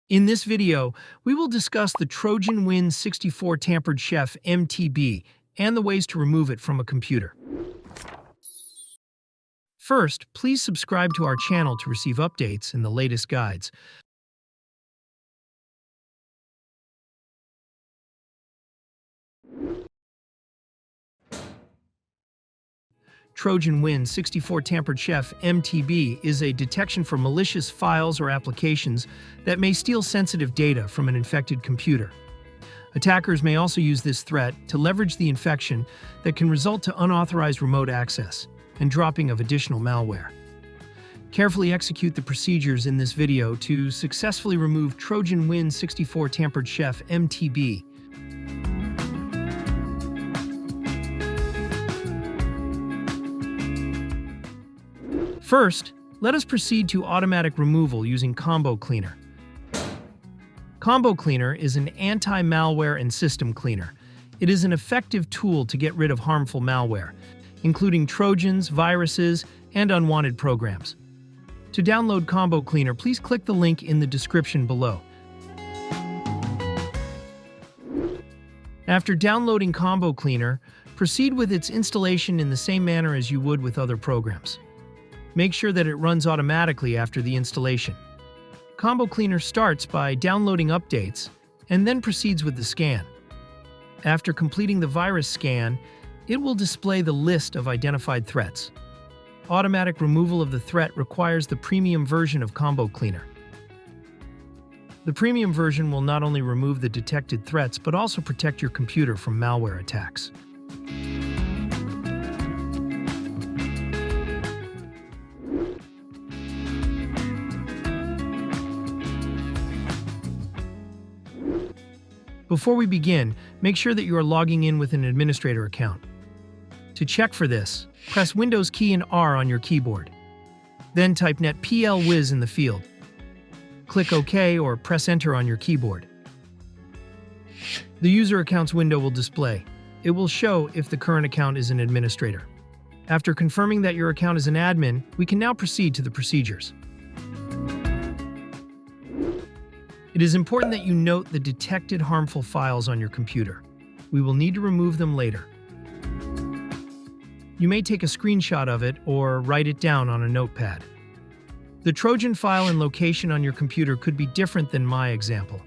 In this video, we will discuss the Trojan Win64 Tampered Chef MTB and the ways to remove it from a computer. First, please subscribe to our channel to receive updates and the latest guides. Trojan Win64 Tampered Chef MTB is a detection for malicious files or applications that may steal sensitive data from an infected computer. Attackers may also use this threat to leverage the infection that can result to unauthorized remote access and dropping of additional malware. Carefully execute the procedures in this video to successfully remove Trojan Win64 Tampered Chef MTB. First, let us proceed to automatic removal using Combo Cleaner. Combo Cleaner is an anti-malware and system cleaner. It is an effective tool to get rid of harmful malware, including Trojans, viruses, and unwanted programs. To download Combo Cleaner, please click the link in the description below. After downloading Combo Cleaner, proceed with its installation in the same manner as you would with other programs. Make sure that it runs automatically after the installation. Combo Cleaner starts by downloading updates and then proceeds with the scan. After completing the virus scan, it will display the list of identified threats. Automatic removal of the threat requires the premium version of Combo Cleaner. The premium version will not only remove the detected threats but also protect your computer from malware attacks. Before we begin, make sure that you are logging in with an administrator account. To check for this, press Windows key and R on your keyboard. Then type netplwiz in the field. Click OK or press Enter on your keyboard. The User Accounts window will display. It will show if the current account is an administrator. After confirming that your account is an admin, we can now proceed to the procedures. It is important that you note the detected harmful files on your computer. We will need to remove them later. You may take a screenshot of it or write it down on a notepad. The Trojan file and location on your computer could be different than my example.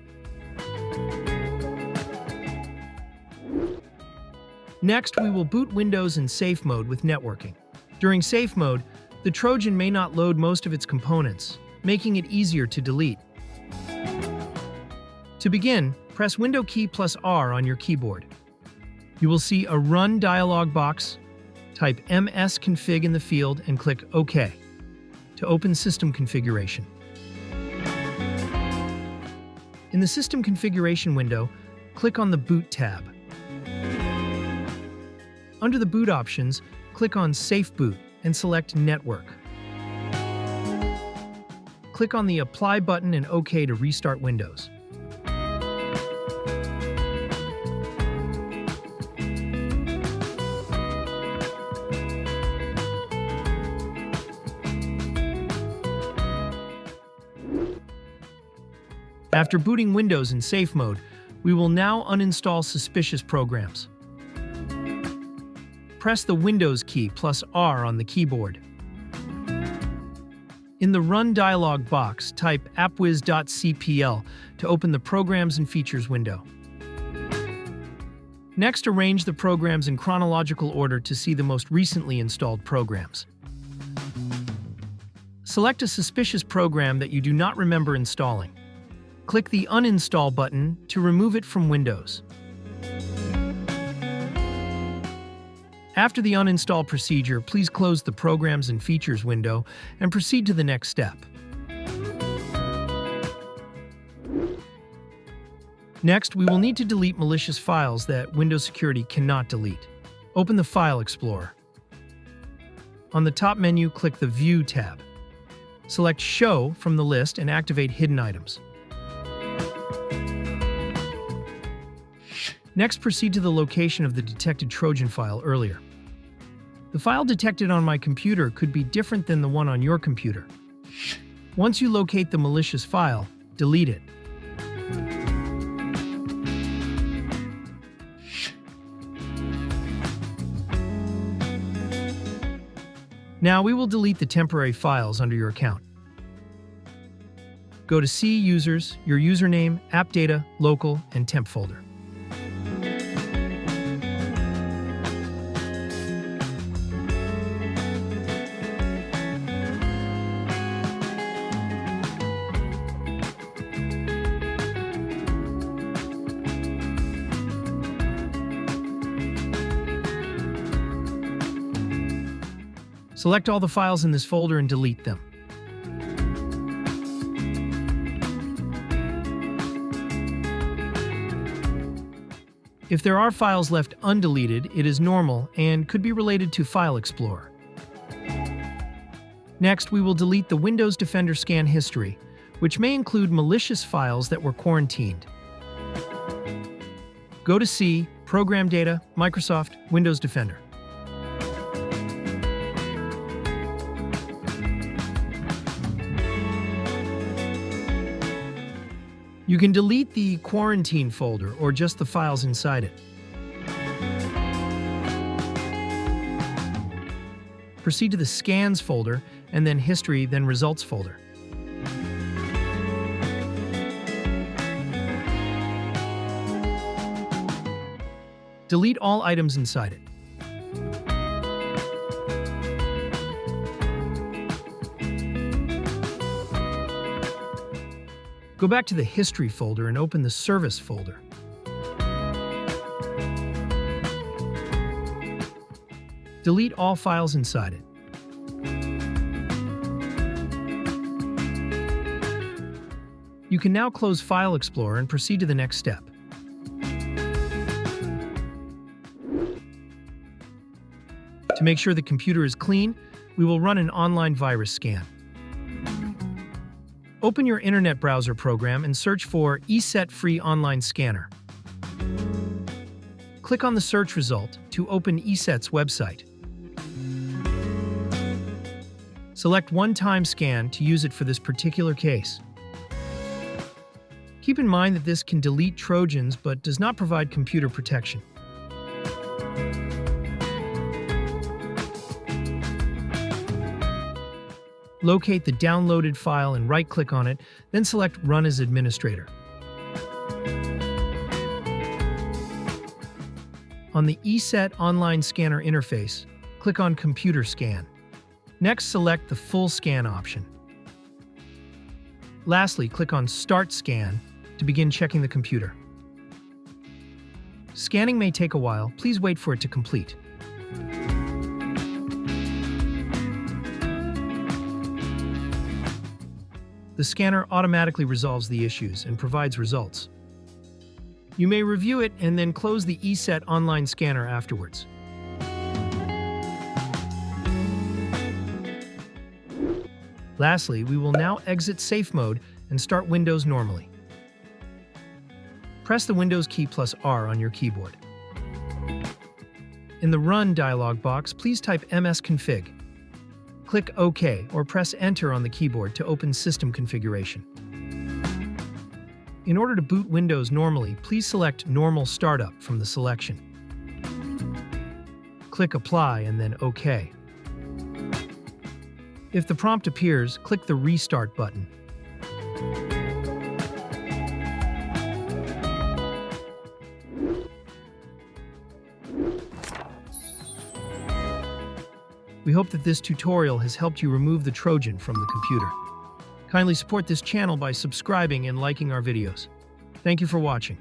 Next, we will boot Windows in safe mode with networking. During safe mode, the Trojan may not load most of its components, making it easier to delete. To begin, press Window key plus R on your keyboard. You will see a Run dialog box. Type msconfig in the field and click OK to open System Configuration. In the System Configuration window, click on the Boot tab. Under the Boot options, click on Safe Boot and select Network. Click on the Apply button and OK to restart Windows. After booting Windows in safe mode, we will now uninstall suspicious programs. Press the Windows key plus R on the keyboard. In the Run dialog box, type appwiz.cpl to open the Programs and Features window. Next, arrange the programs in chronological order to see the most recently installed programs. Select a suspicious program that you do not remember installing. Click the Uninstall button to remove it from Windows. After the uninstall procedure, please close the Programs and Features window and proceed to the next step. Next, we will need to delete malicious files that Windows Security cannot delete. Open the File Explorer. On the top menu, click the View tab. Select Show from the list and activate Hidden Items. Next, proceed to the location of the detected Trojan file earlier. The file detected on my computer could be different than the one on your computer. Once you locate the malicious file, delete it. Now we will delete the temporary files under your account. Go to C Users, your username, App Data, Local, and Temp folder. Select all the files in this folder and delete them. If there are files left undeleted, it is normal and could be related to File Explorer. Next, we will delete the Windows Defender scan history, which may include malicious files that were quarantined. Go to C, Program Data, Microsoft, Windows Defender. You can delete the quarantine folder or just the files inside it. Proceed to the Scans folder, and then History, then Results folder. Delete all items inside it. Go back to the History folder and open the Service folder. Delete all files inside it. You can now close File Explorer and proceed to the next step. To make sure the computer is clean, we will run an online virus scan. Open your internet browser program and search for ESET Free Online Scanner. Click on the search result to open ESET's website. Select One-Time Scan to use it for this particular case. Keep in mind that this can delete Trojans but does not provide computer protection. Locate the downloaded file and right-click on it, then select Run as Administrator. On the ESET Online Scanner interface, click on Computer Scan. Next, select the Full Scan option. Lastly, click on Start Scan to begin checking the computer. Scanning may take a while. Please wait for it to complete. The scanner automatically resolves the issues and provides results. You may review it and then close the ESET Online Scanner afterwards. Lastly, we will now exit Safe Mode and start Windows normally. Press the Windows key plus R on your keyboard. In the Run dialog box, please type msconfig. Click OK or press Enter on the keyboard to open System Configuration. In order to boot Windows normally, please select Normal Startup from the selection. Click Apply and then OK. If the prompt appears, click the Restart button. We hope that this tutorial has helped you remove the Trojan from the computer. Kindly support this channel by subscribing and liking our videos. Thank you for watching.